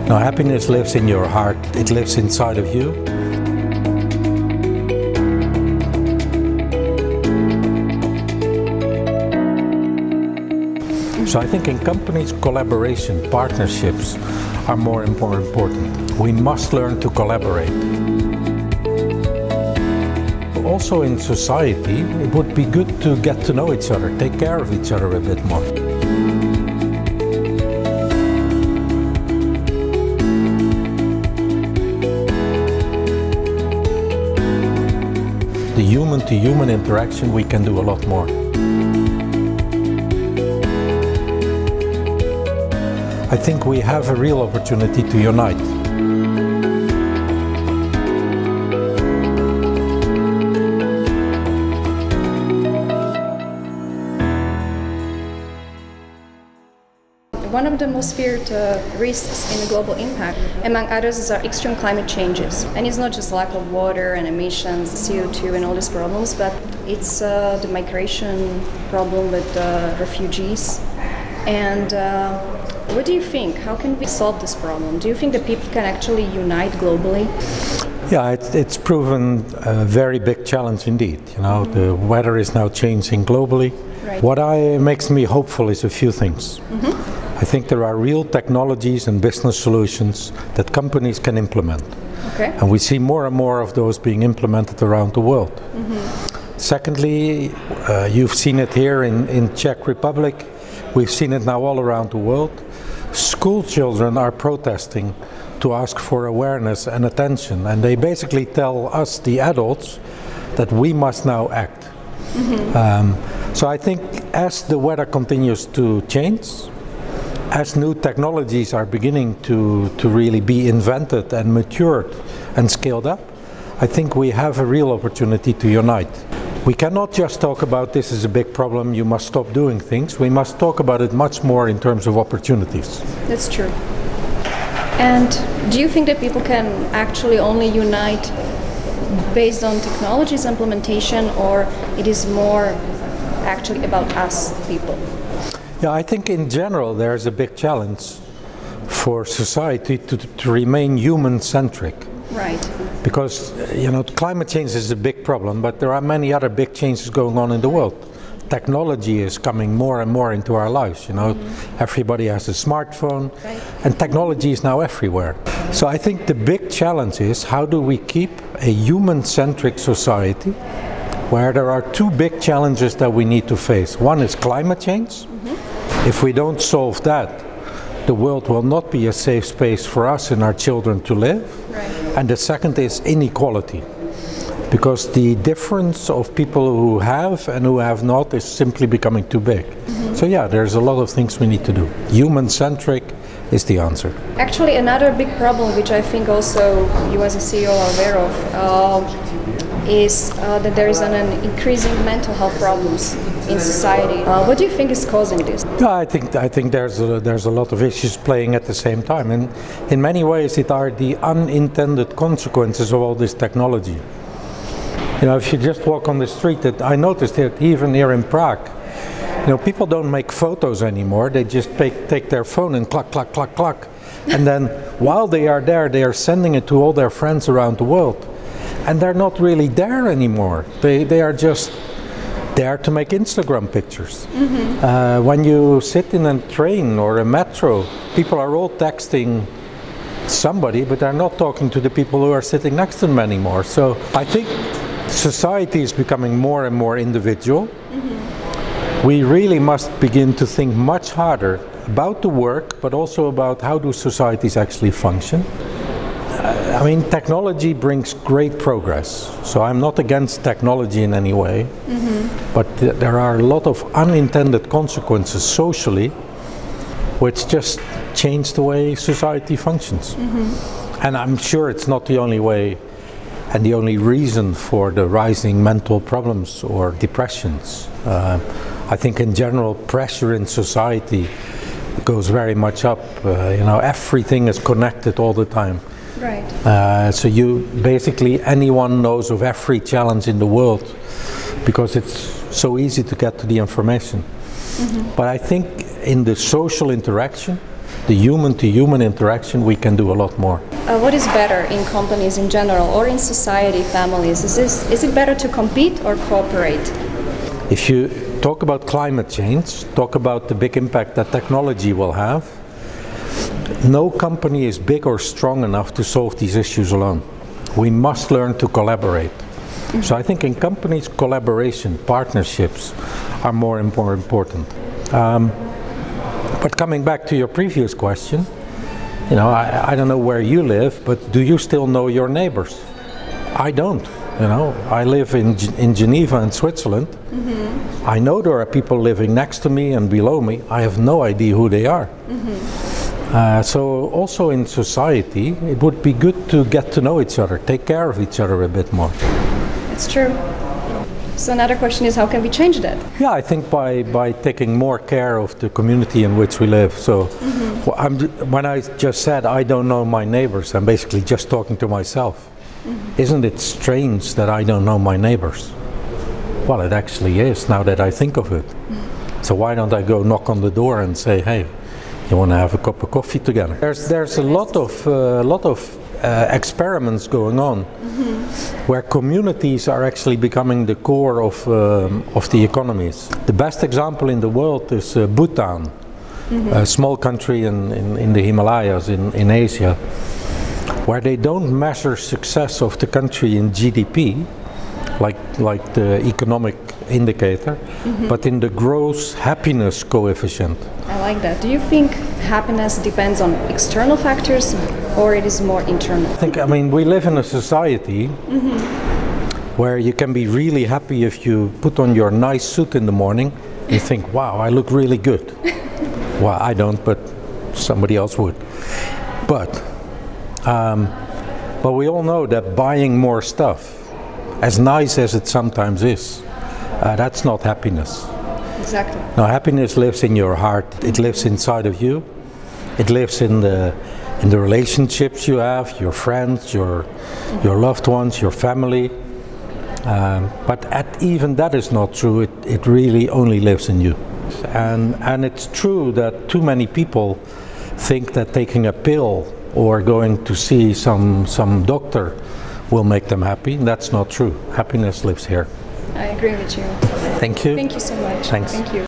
Now, happiness lives in your heart. It lives inside of you. So I think in companies, collaboration, partnerships are more and more important. We must learn to collaborate. Also in society, it would be good to get to know each other, take care of each other a bit more. The human-to-human interaction, we can do a lot more. I think we have a real opportunity to unite. One of the most feared risks in the global impact, among others, are extreme climate changes. And it's not just lack of water and emissions, CO2 and all these problems, but it's the migration problem with refugees. And what do you think? How can we solve this problem? Do you think that people can actually unite globally? Yeah, it's proven a very big challenge indeed. You know, the weather is now changing globally. Right. What makes me hopeful is a few things. I think there are real technologies and business solutions that companies can implement. Okay. And we see more and more of those being implemented around the world. Secondly, you've seen it here in Czech Republic. We've seen it now all around the world. School children are protesting to ask for awareness and attention, and they basically tell us, the adults, that we must now act. So I think as the weather continues to change, as new technologies are beginning to really be invented and matured and scaled up, I think we have a real opportunity to unite. We cannot just talk about this is a big problem, you must stop doing things. We must talk about it much more in terms of opportunities. That's true. And do you think that people can actually only unite based on technology's implementation, or it is more actually about us people? Yeah, I think in general there's a big challenge for society to remain human-centric. Right. Because, you know, climate change is a big problem, but there are many other big changes going on in the world. Technology is coming more and more into our lives, you know. Everybody has a smartphone, Right. and technology is now everywhere. So I think the big challenge is, how do we keep a human-centric society where there are two big challenges that we need to face. One is climate change. If we don't solve that, the world will not be a safe space for us and our children to live. Right. And the second is inequality, because the difference of people who have and who have not is simply becoming too big. So yeah, there's a lot of things we need to do. Human-centric is the answer. Actually, another big problem, which I think also you as a CEO are aware of, is that there is an increasing mental health problems in society. What do you think is causing this? Yeah, I think there's a lot of issues playing at the same time, and in many ways it are the unintended consequences of all this technology. You know, if you just walk on the street, I noticed that even here in Prague, you know, people don't make photos anymore. They just take their phone and clack, clack, clack, clack, and then while they are there, they are sending it to all their friends around the world. And they're not really there anymore. They are just there to make Instagram pictures. When you sit in a train or a metro, people are all texting somebody, but they're not talking to the people who are sitting next to them anymore. So I think society is becoming more and more individual. We really must begin to think much harder about the work, but also about how do societies actually function. I mean, technology brings great progress, so I'm not against technology in any way, but there are a lot of unintended consequences socially which just change the way society functions. And I'm sure it's not the only way and the only reason for the rising mental problems or depressions. I think in general pressure in society goes very much up. You know, everything is connected all the time. Right. So you basically, anyone knows of every challenge in the world because it's so easy to get to the information. But I think in the social interaction, the human-to-human interaction, we can do a lot more. What is better in companies in general or in society, families? Is it better to compete or cooperate? If you talk about climate change, talk about the big impact that technology will have, no company is big or strong enough to solve these issues alone. We must learn to collaborate. So I think in companies, collaboration, partnerships are more important. But coming back to your previous question, you know, I don't know where you live, but do you still know your neighbors? I don't. You know, I live in Geneva in Switzerland. Mm-hmm. I know there are people living next to me and below me. I have no idea who they are. Mm-hmm. So also in society, it would be good to get to know each other, take care of each other a bit more. It's true. So another question is, how can we change that? Yeah, I think by taking more care of the community in which we live. So mm-hmm. When I just said I don't know my neighbors, I'm basically just talking to myself. Mm-hmm. Isn't it strange that I don't know my neighbors? Well, it actually is, now that I think of it. Mm-hmm. So why don't I go knock on the door and say, hey, you want to have a cup of coffee together? There's a lot of experiments going on, mm-hmm. where communities are actually becoming the core of the economies. The best example in the world is Bhutan, mm-hmm. a small country in the Himalayas in Asia, where they don't measure success of the country in GDP, like the economic indicator, mm-hmm. but in the gross happiness coefficient. I like that. Do you think happiness depends on external factors or it is more internal? I mean, we live in a society mm-hmm. where you can be really happy if you put on your nice suit in the morning. You think, wow, I look really good. Well, I don't, but somebody else would. But we all know that buying more stuff, as nice as it sometimes is, that's not happiness. Exactly. No, happiness lives in your heart. It lives inside of you. It lives in the relationships you have, your friends, your loved ones, your family. But even that is not true. It really only lives in you. And it's true that too many people think that taking a pill or going to see some doctor will make them happy. That's not true. Happiness lives here. I agree with you. Thank you. Thank you so much. Thanks. Thank you.